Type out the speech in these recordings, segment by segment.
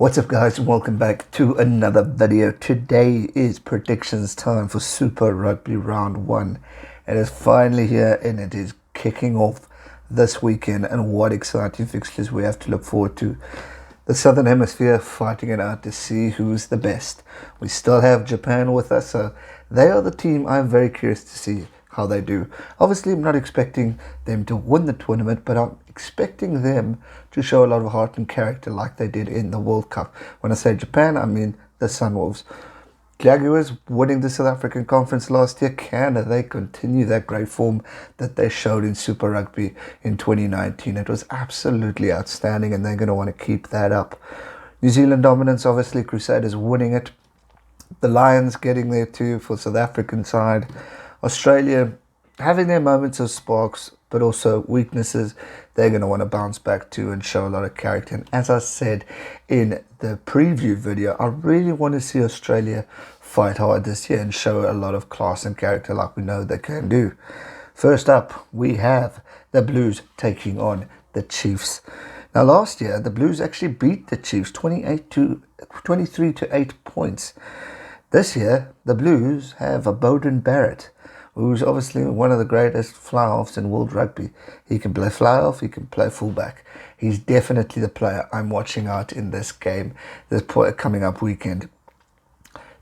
What's up guys, and welcome back to another video. Today is predictions time for Super Rugby round 1. It is finally here and it is kicking off this weekend, and what exciting fixtures we have to look forward to. The Southern Hemisphere fighting it out to see who's the best. We still have Japan with us, so they are the team I'm very curious to see how they do. Obviously, I'm not expecting them to win the tournament, but I'm expecting them to show a lot of heart and character like they did in the World Cup. When I say Japan, I mean the Sunwolves. Jaguars winning the South African Conference last year. Can they continue that great form that they showed in Super Rugby in 2019? It was absolutely outstanding, and they're going to want to keep that up. New Zealand dominance, obviously, Crusaders winning it. The Lions getting there too for South African side. Australia having their moments of sparks, but also weaknesses. They're going to want to bounce back to and show a lot of character. And as I said in the preview video, I really want to see Australia fight hard this year and show a lot of class and character like we know they can do. First up, we have the Blues taking on the Chiefs. Now last year, the Blues actually beat the Chiefs 23 to 8 points. This year, the Blues have a Beauden Barrett, who's obviously one of the greatest fly-offs in world rugby. He can play fly-off, he can play fullback. He's definitely the player I'm watching out in this game, this coming up weekend.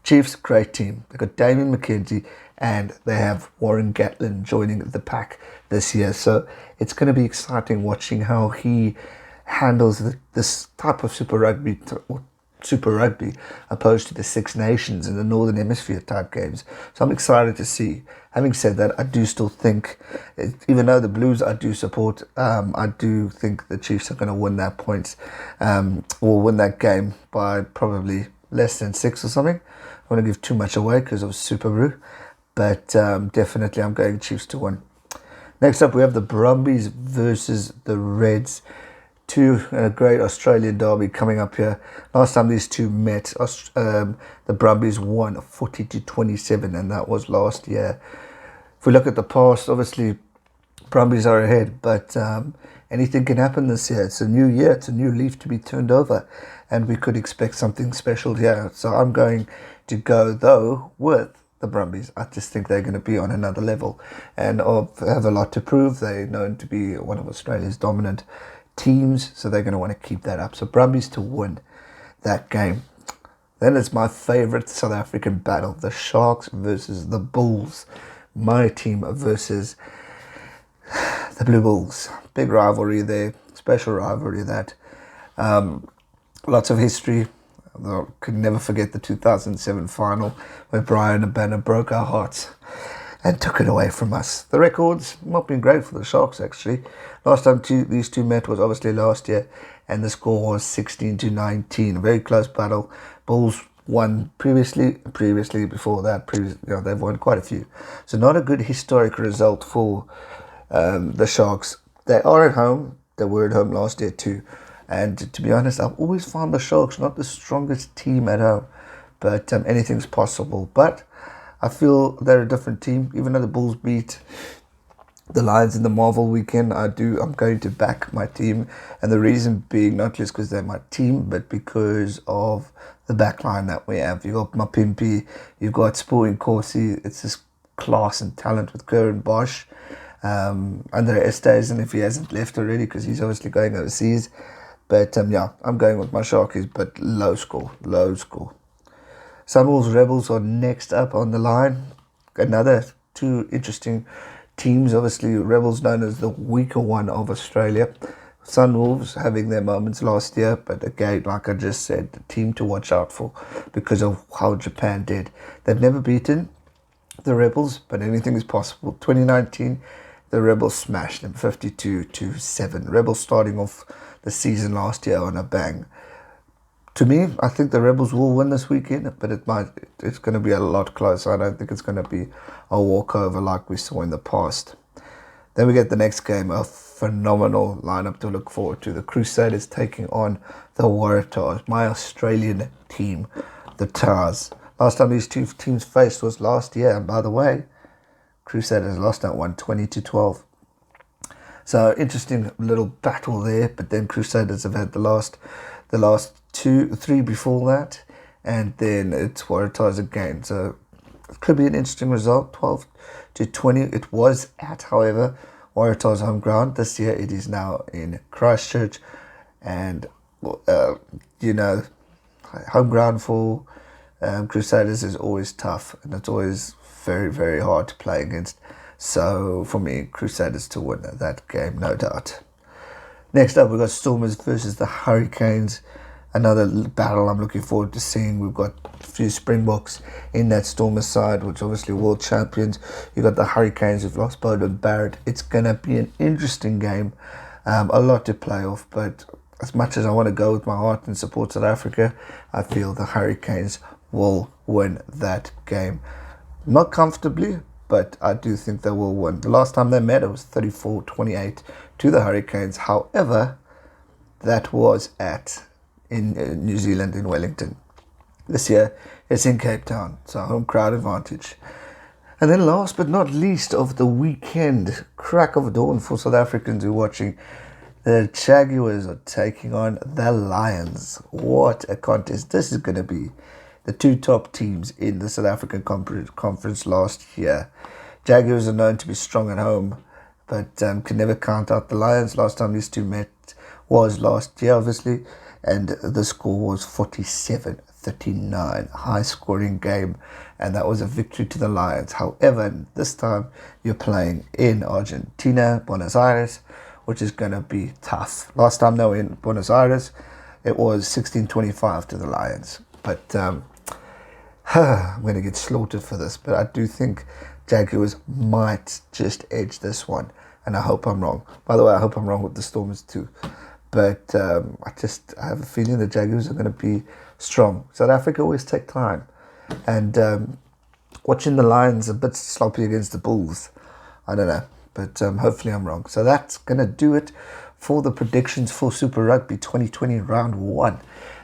Chiefs, great team. They've got Damien McKenzie and they have Warren Gatlin joining the pack this year. So it's going to be exciting watching how he handles this type of Super Rugby opposed to the Six Nations and the Northern Hemisphere type games. So I'm excited to see. Having said that, I do still think, even though the Blues I do support, I do think the Chiefs are going to win that points, or win that game by probably less than 6 or something. I want to give too much away because of Super Rugby, but definitely I'm going Chiefs to win. Next up, we have the Brumbies versus the Reds. Two great Australian derby coming up here. Last time these two met, the Brumbies won 40 to 27, and that was last year. If we look at the past, obviously Brumbies are ahead, but anything can happen this year. It's a new year, it's a new leaf to be turned over, and we could expect something special here. So I'm going to go, though, with the Brumbies. I just think they're going to be on another level and have a lot to prove. They're known to be one of Australia's dominant teams, so they're going to want to keep that up. So Brumbies to win that game. Then it's my favourite South African battle, the Sharks versus the Bulls. My team versus the Blue Bulls. Big rivalry there, special rivalry that. Lots of history. I could never forget the 2007 final where Brian and Banner broke our hearts and took it away from us. The records not been great for the Sharks, actually. Last time these two met was obviously last year, and the score was 16 to 19. A very close battle. Bulls won previously before that. They've won quite a few. So not a good historic result for the Sharks. They are at home. They were at home last year too. And to be honest, I've always found the Sharks not the strongest team at home. But anything's possible. But I feel they're a different team. Even though the Bulls beat the Lions in the Marvel weekend, I'm going to back my team. And the reason being not just because they're my team, but because of the backline that we have. You've got Mapimpi, you've got Spoo and Corsi. It's this class and talent with Kerr and Bosch. Andre Estes, and if he hasn't left already, because he's obviously going overseas. But yeah, I'm going with my Sharkies, but low score. Sunwolves Rebels are next up on the line. Another two interesting teams. Obviously, Rebels known as the weaker one of Australia. Sunwolves having their moments last year, but again, like I just said, the team to watch out for because of how Japan did. They've never beaten the Rebels, but anything is possible. 2019, the Rebels smashed them 52 to 7. Rebels starting off the season last year on a bang. To me, I think the Rebels will win this weekend, but it's going to be a lot closer. I don't think it's going to be a walkover like we saw in the past. Then we get the next game, a phenomenal lineup to look forward to. The Crusaders taking on the Waratahs, my Australian team, the Tars. Last time these two teams faced was last year, and by the way, Crusaders lost that one 20 to 12. So interesting little battle there, but then Crusaders have had the last 3 before that, and then it's Waratahs again. So it could be an interesting result. 12-20 it was at, however, Waratahs home ground. This year it is now in Christchurch, and home ground for Crusaders is always tough, and it's always very, very hard to play against. So for me, Crusaders to win that game, no doubt. Next up, we've got Stormers versus the Hurricanes. Another battle I'm looking forward to seeing. We've got a few Springboks in that Stormers side, which obviously world champions. You've got the Hurricanes who've lost Bowden Barrett. It's going to be an interesting game. A lot to play off, but as much as I want to go with my heart and support South Africa, I feel the Hurricanes will win that game. Not comfortably, but I do think they will win. The last time they met, it was 34-28 to the Hurricanes. However, that was in New Zealand, in Wellington. This year, it's in Cape Town, so home crowd advantage. And then last but not least of the weekend, crack of dawn for South Africans who are watching, the Jaguars are taking on the Lions. What a contest this is going to be. The two top teams in the South African conference last year. Jaguars are known to be strong at home, but can never count out the Lions. Last time these two met was last year, obviously, and the score was 47-39. High scoring game, and that was a victory to the Lions. However, this time you're playing in Argentina, Buenos Aires, which is going to be tough. Last time they were in Buenos Aires, it was 16-25 to the Lions. But I'm going to get slaughtered for this, but I do think Jaguars might just edge this one, and I hope I'm wrong. By the way, I hope I'm wrong with the Stormers too. But I have a feeling the Jaguars are going to be strong. South Africa always take time. And watching the Lions a bit sloppy against the Bulls, I don't know. But hopefully I'm wrong. So that's going to do it for the predictions for Super Rugby 2020 Round 1.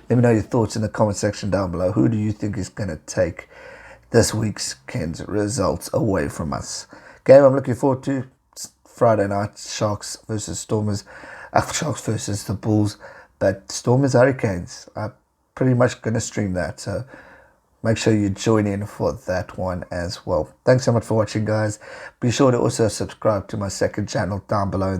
Let me know your thoughts in the comment section down below. Who do you think is going to take this weekend's results away from us? Game I'm looking forward to, Friday night, Sharks versus Stormers. Sharks versus the Bulls, but Stormers Hurricanes. I'm pretty much going to stream that, so make sure you join in for that one as well. Thanks so much for watching, guys. Be sure to also subscribe to my second channel down below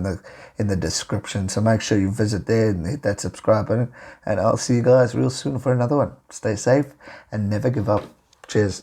in the description, so make sure you visit there and hit that subscribe button, and I'll see you guys real soon for another one. Stay safe and never give up. Cheers.